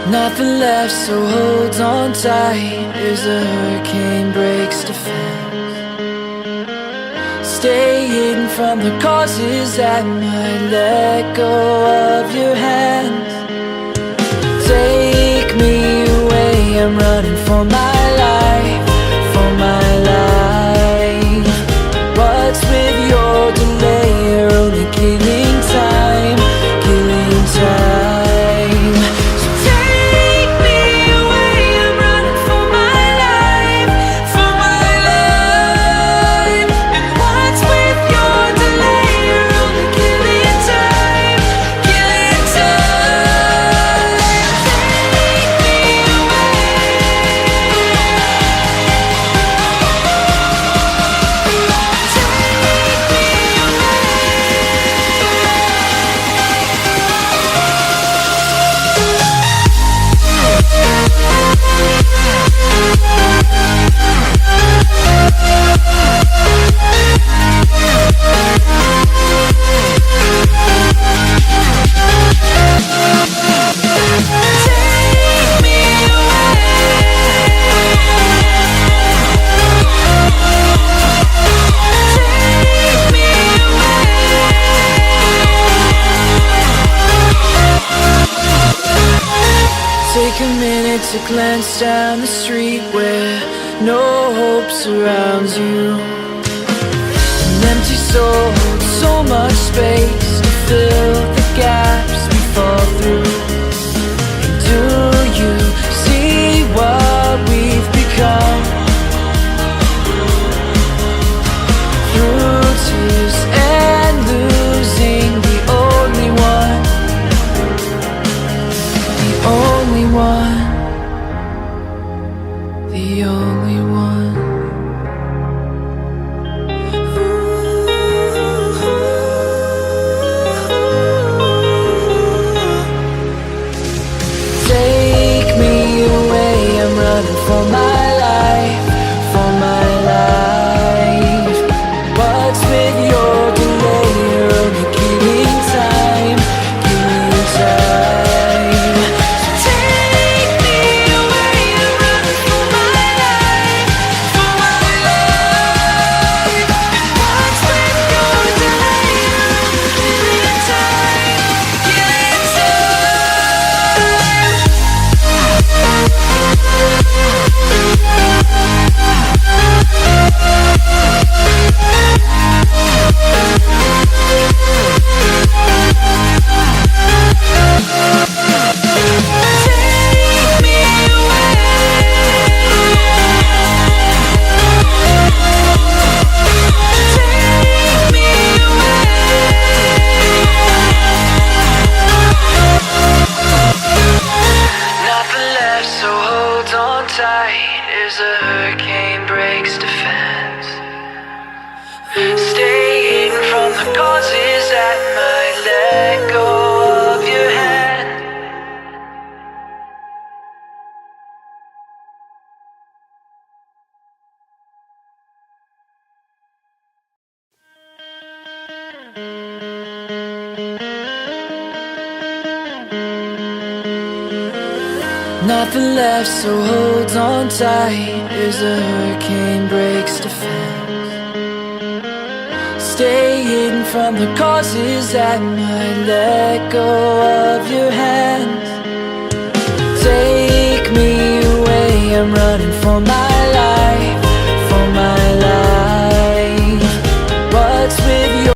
Nothing left, so hold on tight as a hurricane breaks defense. Stay hidden from the causes that might let go of your hands. Take me away, I'm running for my life, for my life. What's with your delay? You're only killing time, killing time. Take a minute to glance down the street where no hope surrounds you. An empty soul holds so much space to fill the gaps we fall through. And do you see what we've become? Through tears and losing the only one, the only one, the only one. Take me away, I'm running for my life, for my life. What's with your delay? You're only killing time, killing time. So take me away, I'm running for my life, for my life. What's with your delay? You're only killing time, killing time. Take me away. Take me away. Nothing left, so hold on tight as a hurricane breaks defense. Stay hidden from the causes that might let go of your hand. Nothing left, so hold on tight as a hurricane breaks defense. Stay hidden from the causes that might let go of your hands. Take me away, I'm running for my